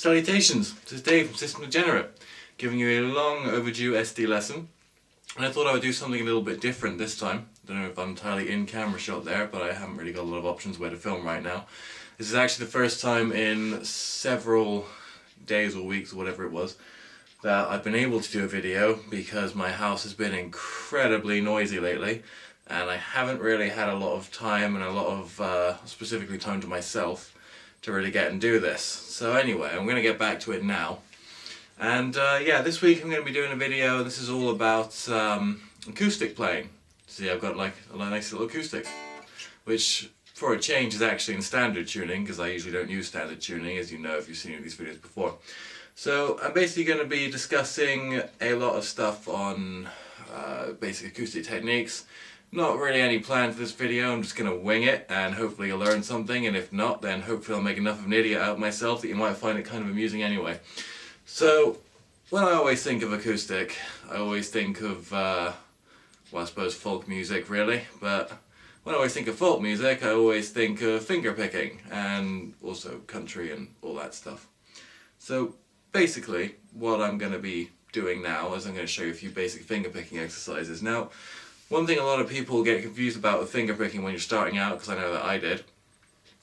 Salutations, this is Dave from System Degenerate, giving you a long overdue SD lesson. And I thought I would do something a little bit different this time. Don't know if I'm entirely in camera shot there, but I haven't really got a lot of options where to film right now. This is actually the first time in several days or weeks or whatever it was that I've been able to do a video, because my house has been incredibly noisy lately and I haven't really had a lot of time and a lot of specifically time to myself to really get and do this. So anyway, I'm going to get back to it now. And yeah, this week I'm going to be doing a video. This is all about acoustic playing. See, I've got like a nice little acoustic, which for a change is actually in standard tuning, because I usually don't use standard tuning, as you know if you've seen these videos before. So I'm basically going to be discussing a lot of stuff on basic acoustic techniques. Not really any plan for this video, I'm just going to wing it and hopefully you'll learn something, and if not, then hopefully I'll make enough of an idiot out of myself that you might find it kind of amusing anyway. So, when I always think of acoustic, I always think of, well, I suppose folk music really, but when I always think of folk music, I always think of fingerpicking and also country and all that stuff. So basically, what I'm going to be doing now is I'm going to show you a few basic fingerpicking exercises. Now, one thing a lot of people get confused about with fingerpicking when you're starting out, because I know that I did,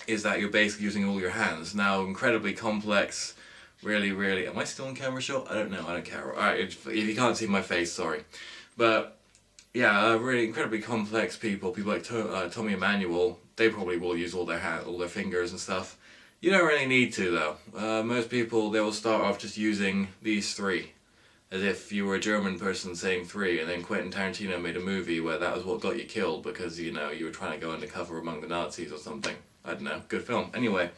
is that you're basically using all your hands. Now, incredibly complex, really, am I still on camera shot? I don't know, I don't care. Alright, if you can't see my face, sorry. But yeah, really incredibly complex people like Tommy Emmanuel, they probably will use all their fingers and stuff. You don't really need to though. Most people, they will start off just using these three, as if you were a German person saying three, and then Quentin Tarantino made a movie where that was what got you killed because, you know, you were trying to go undercover among the Nazis or something. I don't know, good film. Anyway,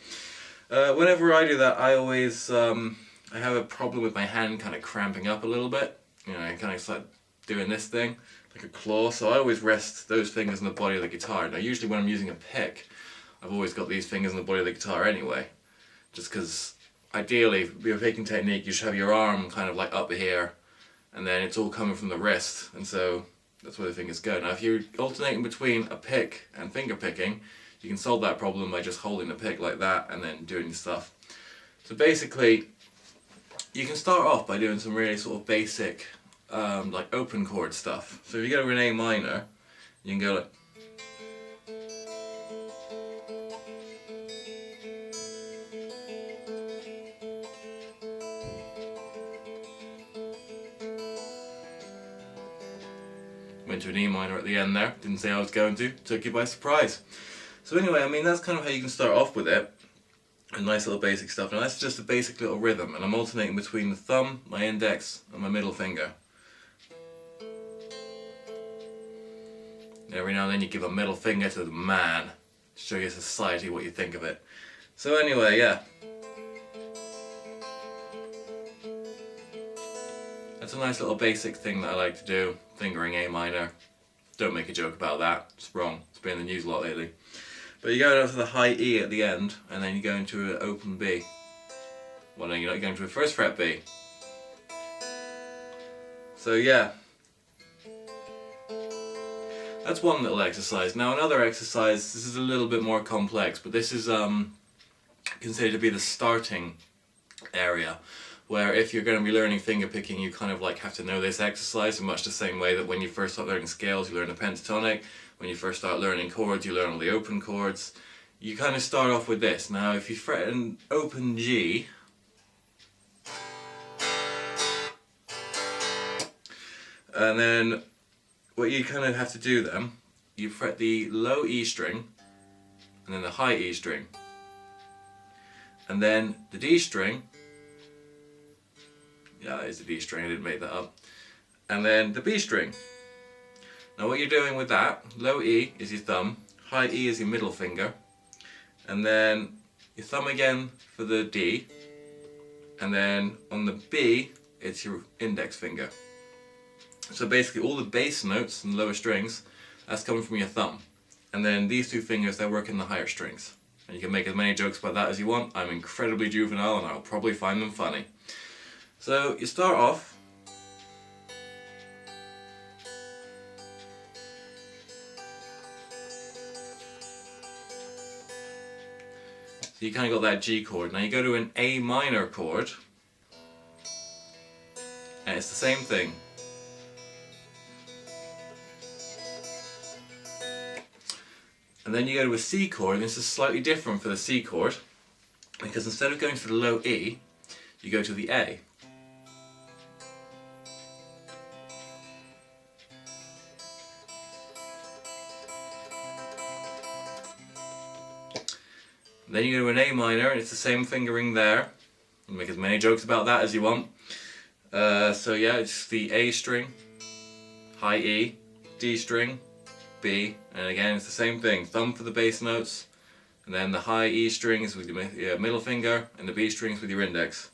whenever I do that, I always, I have a problem with my hand kind of cramping up a little bit. You know, I kind of start doing this thing, like a claw, so I always rest those fingers on the body of the guitar. Now usually when I'm using a pick, I've always got these fingers on the body of the guitar anyway, just because ideally, with your picking technique, you should have your arm kind of like up here, and then it's all coming from the wrist, and so that's where the fingers go. Now if you're alternating between a pick and finger picking, you can solve that problem by just holding the pick like that and then doing stuff. So basically, you can start off by doing some really sort of basic like open chord stuff. So if you go in A minor, you can go like, went to an E minor at the end there, didn't say I was going to, took you by surprise. So anyway, I mean that's kind of how you can start off with it, a nice little basic stuff. Now that's just a basic little rhythm, and I'm alternating between the thumb, my index and my middle finger. And every now and then you give a middle finger to the man, to show your society what you think of it. So anyway, yeah. That's a nice little basic thing that I like to do, fingering A minor. Don't make a joke about that, it's wrong, it's been in the news a lot lately. But you go down to the high E at the end, and then you go into an open B. Well, then you're not going to a first fret B. So yeah. That's one little exercise. Now another exercise, this is a little bit more complex, but this is considered to be the starting area, where if you're going to be learning fingerpicking, you kind of like have to know this exercise in much the same way that when you first start learning scales, you learn the pentatonic. When you first start learning chords, you learn all the open chords. You kind of start off with this. Now if you fret an open G, and then what you kind of have to do then, you fret the low E string, and then the high E string, and then the D string. Yeah, that is the D string, I didn't make that up. And then the B string. Now what you're doing with that, low E is your thumb, high E is your middle finger, and then your thumb again for the D, and then on the B, it's your index finger. So basically all the bass notes and lower strings, that's coming from your thumb. And then these two fingers, they work in the higher strings. And you can make as many jokes about that as you want. I'm incredibly juvenile and I'll probably find them funny. So you start off So you kind of got that G chord. Now you go to an A minor chord, and it's the same thing. And then you go to a C chord, and this is slightly different for the C chord, because instead of going to the low E, you go to the A. Then you go to an A minor, and it's the same fingering there. You can make as many jokes about that as you want. So yeah, it's the A string, high E, D string, B, and again it's the same thing. Thumb for the bass notes, and then the high E strings with your middle finger, and the B strings with your index.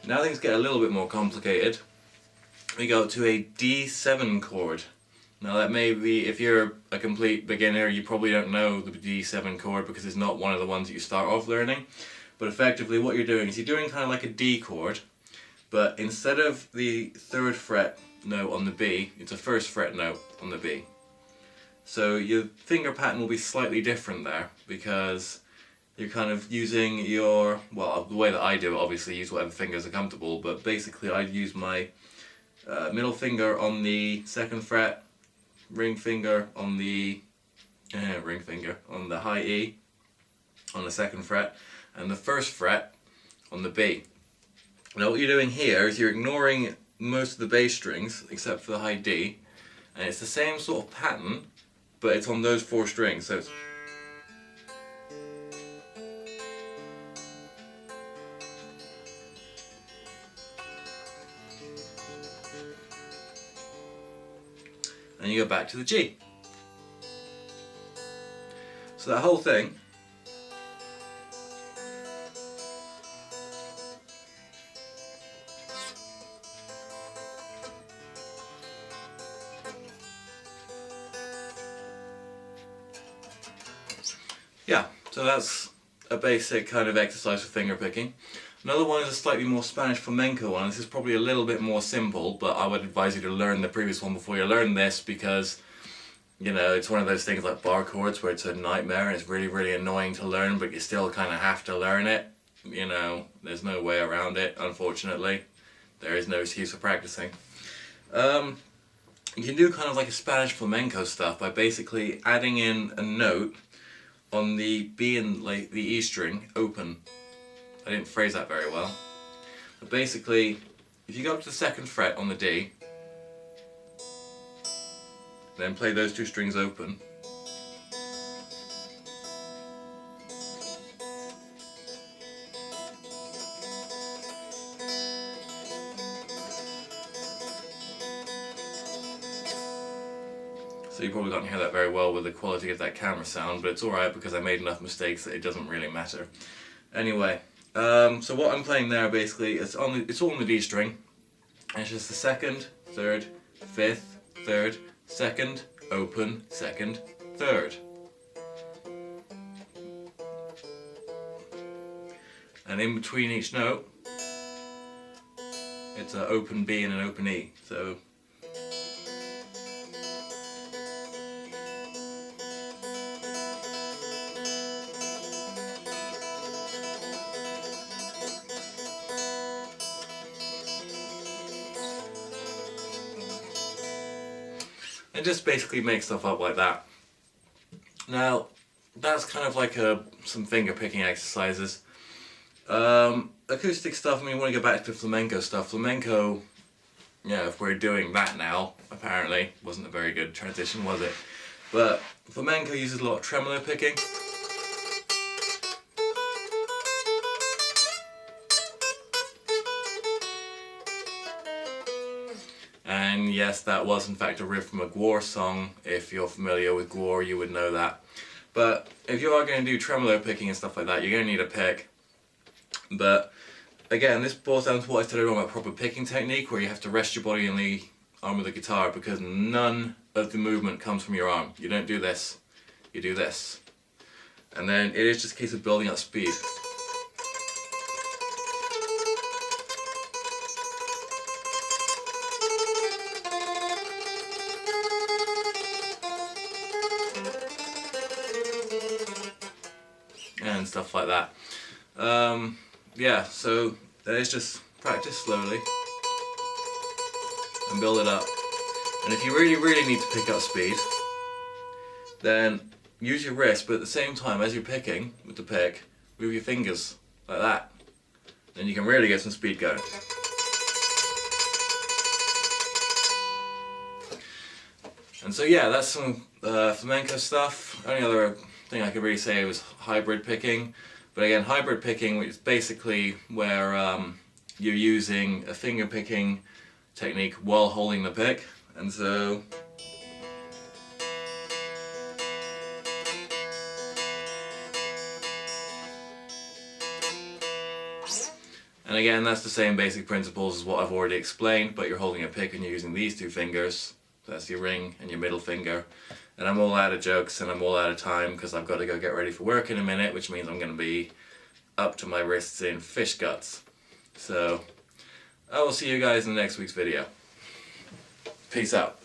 Now things get a little bit more complicated. We go to a D7 chord. Now that may be, if you're a complete beginner, you probably don't know the D7 chord because it's not one of the ones that you start off learning. But effectively what you're doing is you're doing kind of like a D chord, but instead of the 3rd fret note on the B, it's a 1st fret note on the B. So your finger pattern will be slightly different there because you're kind of using your, well, the way that I do it, obviously use whatever fingers are comfortable, but basically I use my middle finger on the 2nd fret, ring finger on the high E on the 2nd fret, and the 1st fret on the B. Now what you're doing here is you're ignoring most of the bass strings except for the high D, and it's the same sort of pattern, but it's on those 4 strings. So it's and you go back to the G. So that whole thing yeah, so that's a basic kind of exercise for finger picking. Another one is a slightly more Spanish flamenco one. This is probably a little bit more simple, but I would advise you to learn the previous one before you learn this because, you know, it's one of those things like bar chords where it's a nightmare and it's really, really annoying to learn, but you still kind of have to learn it. You know, there's no way around it, unfortunately. There is no excuse for practicing. You can do kind of like a Spanish flamenco stuff by basically adding in a note on the B and like the E string open. I didn't phrase that very well. But basically, if you go up to the 2nd fret on the D, then play those 2 strings open. So you probably can't hear that very well with the quality of that camera sound, but it's alright because I made enough mistakes that it doesn't really matter. Anyway, so what I'm playing there basically, it's all on the D string, and it's just the 2nd, 3rd, 5th, 3rd, 2nd, open, 2nd, 3rd. And in between each note, it's an open B and an open E. So and just basically make stuff up like that. Now, that's kind of like some finger picking exercises. Acoustic stuff, I mean, when we go back to flamenco stuff, flamenco, yeah, if we're doing that now, apparently, wasn't a very good transition, was it? But flamenco uses a lot of tremolo picking. And yes, that was in fact a riff from a Gwar song. If you're familiar with Gwar, you would know that. But if you are going to do tremolo picking and stuff like that, you're going to need a pick. But again, this boils down to what I said earlier about proper picking technique, where you have to rest your body on the arm of the guitar because none of the movement comes from your arm. You don't do this, you do this. And then it is just a case of building up speed. . 'Cause and stuff like that. Yeah, so there's just practice slowly and build it up. And if you really need to pick up speed, then use your wrist, but at the same time as you're picking with the pick, move your fingers like that. Then you can really get some speed going. And so yeah, that's some flamenco stuff. Only other thing I could really say was hybrid picking. But again, hybrid picking is basically where you're using a finger picking technique while holding the pick. And so and again, that's the same basic principles as what I've already explained, but you're holding a pick and you're using these two fingers. That's your ring and your middle finger. And I'm all out of jokes and I'm all out of time because I've got to go get ready for work in a minute, which means I'm going to be up to my wrists in fish guts. So I will see you guys in the next week's video. Peace out.